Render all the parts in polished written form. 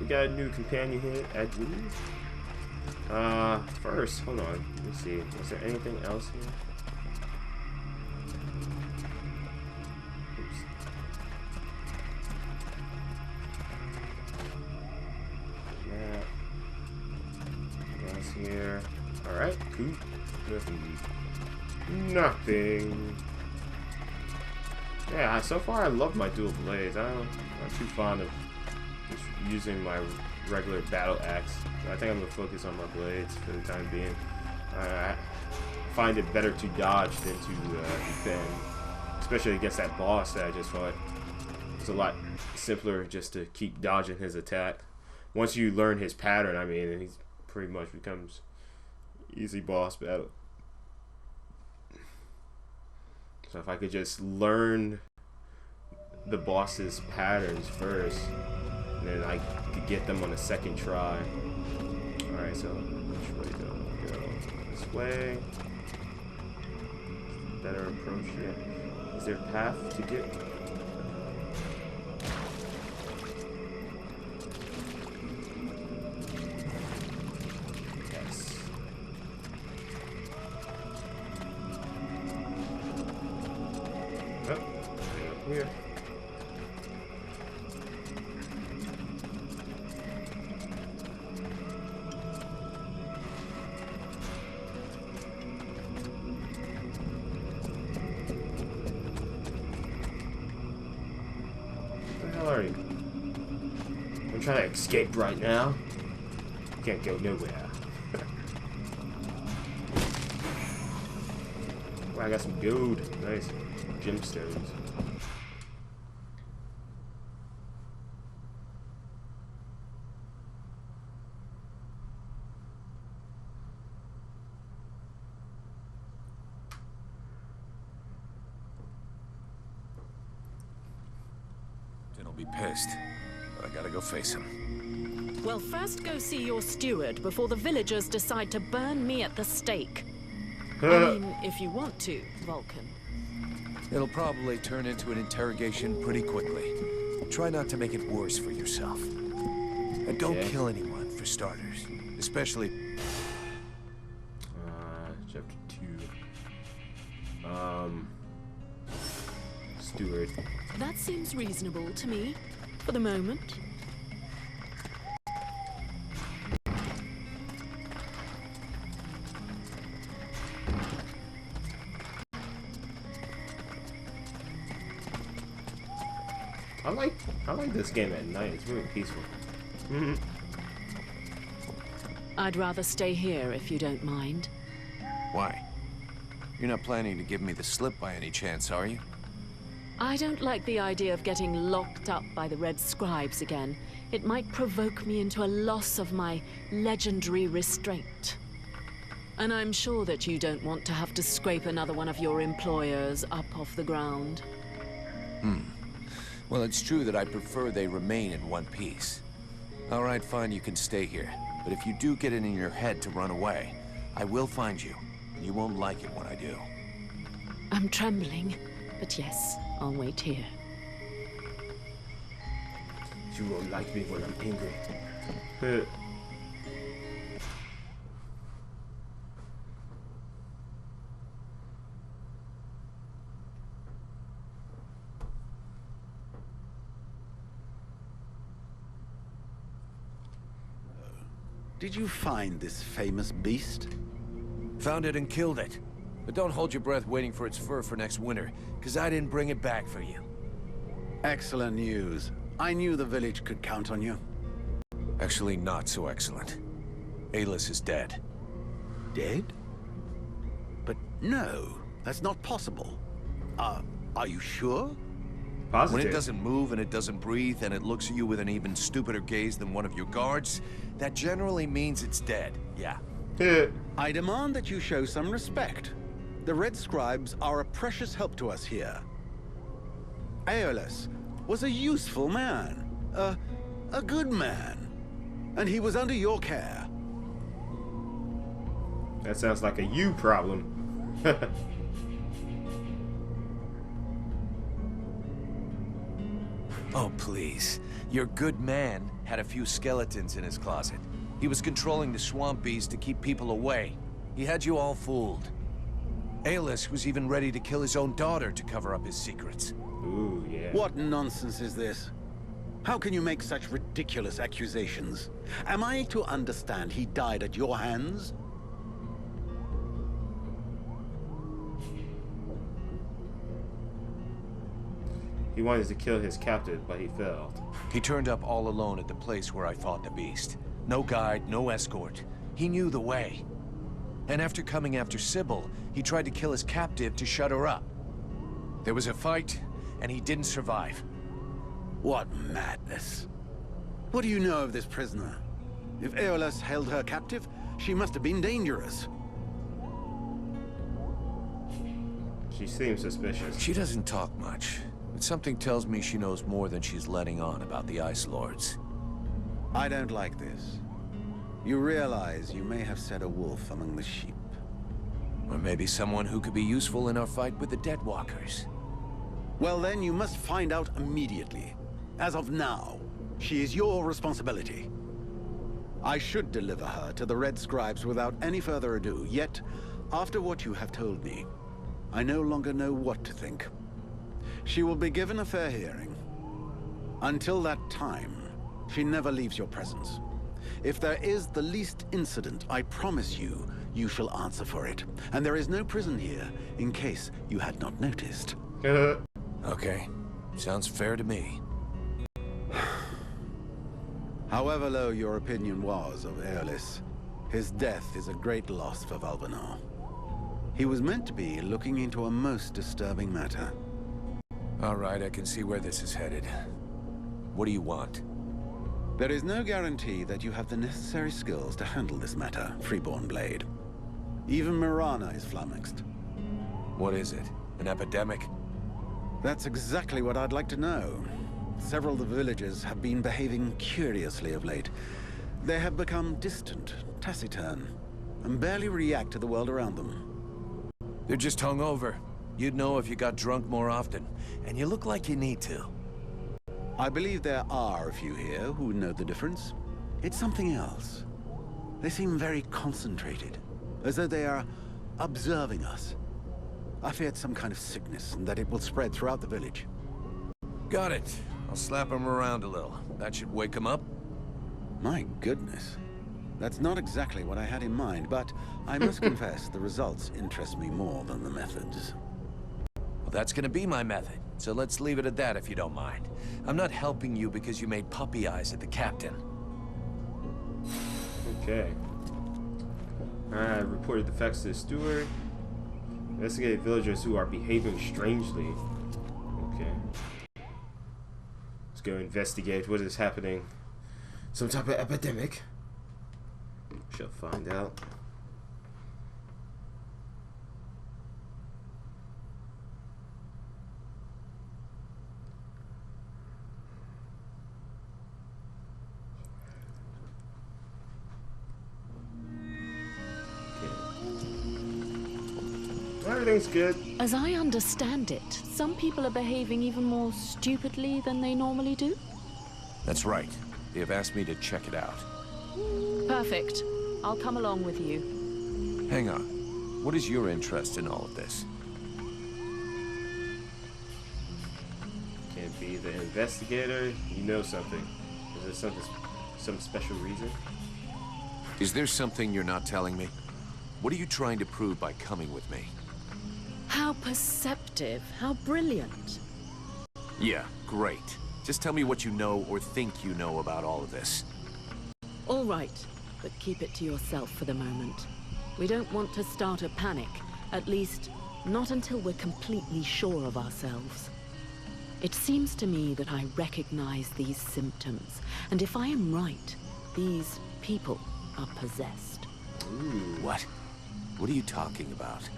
we got a new companion here, Edwin. First, hold on. Let me see. Is there anything else here? Oops. Yeah. What else here? Alright, cool. Nothing. Yeah, so far I love my dual blades. I'm not too fond of just using my regular battle axe. So I think I'm gonna focus on my blades for the time being. I find it better to dodge than to defend, especially against that boss that I just fought. It's a lot simpler just to keep dodging his attack. Once you learn his pattern, I mean, he pretty much becomes easy boss battle. So if I could just learn the boss's patterns first, then I could get them on a second try. Alright, so which way do I go? This way. Better approach here. Is there a path to get? Yes. Oh, here. I'm trying to escape right now. Can't go nowhere. Wow, I got some gold. Nice. Gemstones. Din'll be pissed. But I gotta go face him. Well, first go see your steward before the villagers decide to burn me at the stake. I mean, if you want to, Vulcan. It'll probably turn into an interrogation pretty quickly. Try not to make it worse for yourself. And don't kill anyone, for starters. Especially... Chapter 2. Steward. That seems reasonable to me, for the moment. I like this game at night. It's really peaceful. I'd rather stay here if you don't mind. Why? You're not planning to give me the slip by any chance, are you? I don't like the idea of getting locked up by the Red Scribes again. It might provoke me into a loss of my legendary restraint. And I'm sure that you don't want to have to scrape another one of your employers up off the ground. Well, it's true that I prefer they remain in one piece. All right, fine, you can stay here. But if you do get it in your head to run away, I will find you. And you won't like it when I do. I'm trembling, but yes, I'll wait here. You won't like me when I'm angry. Did you find this famous beast? Found it and killed it. But don't hold your breath waiting for its fur for next winter, because I didn't bring it back for you. Excellent news. I knew the village could count on you. Actually, not so excellent. Alis is dead. Dead? But no, that's not possible. Are you sure? Positive. When it doesn't move and it doesn't breathe and it looks at you with an even stupider gaze than one of your guards, that generally means it's dead, yeah. I demand that you show some respect. The Red Scribes are a precious help to us here. Aeolus was a useful man, a good man, and he was under your care. That sounds like a you problem. Oh, please. Your good man had a few skeletons in his closet. He was controlling the swamp bees to keep people away. He had you all fooled. Aeolus was even ready to kill his own daughter to cover up his secrets. Ooh, yeah. What nonsense is this? How can you make such ridiculous accusations? Am I to understand he died at your hands? He wanted to kill his captive, but he failed. He turned up all alone at the place where I fought the beast. No guide, no escort. He knew the way. And after coming after Sybil, he tried to kill his captive to shut her up. There was a fight, and he didn't survive. What madness. What do you know of this prisoner? If Aeolus held her captive, she must have been dangerous. She seems suspicious. She doesn't talk much, but something tells me she knows more than she's letting on about the Ice Lords. I don't like this. You realize you may have set a wolf among the sheep. Or maybe someone who could be useful in our fight with the Deadwalkers. Well then, you must find out immediately. As of now, she is your responsibility. I should deliver her to the Red Scribes without any further ado, yet, after what you have told me, I no longer know what to think. She will be given a fair hearing. Until that time, she never leaves your presence. If there is the least incident, I promise you, you shall answer for it. And there is no prison here, in case you had not noticed. Okay, sounds fair to me. However low your opinion was of Aeolus, his death is a great loss for Valvanor. He was meant to be looking into a most disturbing matter. All right, I can see where this is headed. What do you want? There is no guarantee that you have the necessary skills to handle this matter, Freeborn Blade. Even Mirana is flummoxed. What is it? An epidemic? That's exactly what I'd like to know. Several of the villagers have been behaving curiously of late. They have become distant, taciturn, and barely react to the world around them. They're just hungover. You'd know if you got drunk more often, and you look like you need to. I believe there are a few here who know the difference. It's something else. They seem very concentrated, as though they are observing us. I feared some kind of sickness, and that it will spread throughout the village. Got it. I'll slap him around a little. That should wake him up. My goodness. That's not exactly what I had in mind, but I must confess the results interest me more than the methods. Well, that's gonna be my method, so let's leave it at that if you don't mind. I'm not helping you because you made puppy eyes at the captain. Okay. I reported the facts to the steward. Investigate villagers who are behaving strangely. Okay. Let's go investigate what is happening. Some type of epidemic. Shall find out. Everything's good. As I understand it, some people are behaving even more stupidly than they normally do. That's right. They have asked me to check it out. Perfect. I'll come along with you. Hang on. What is your interest in all of this? Can't be the investigator. You know something. Is there some special reason? Is there something you're not telling me? What are you trying to prove by coming with me? How perceptive. How brilliant. Yeah, great. Just tell me what you know or think you know about all of this. All right, but keep it to yourself for the moment. We don't want to start a panic. At least, not until we're completely sure of ourselves. It seems to me that I recognize these symptoms. And if I am right, these people are possessed. Ooh. What? What are you talking about?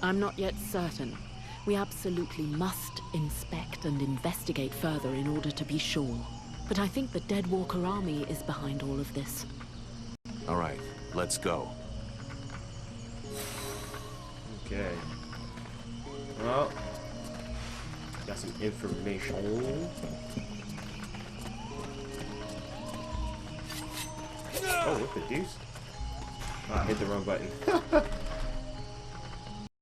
I'm not yet certain. We absolutely must inspect and investigate further in order to be sure. But I think the Deadwalker army is behind all of this. All right, let's go. Okay. Well, Got some information. Oh, what the deuce? Oh, I hit the wrong button.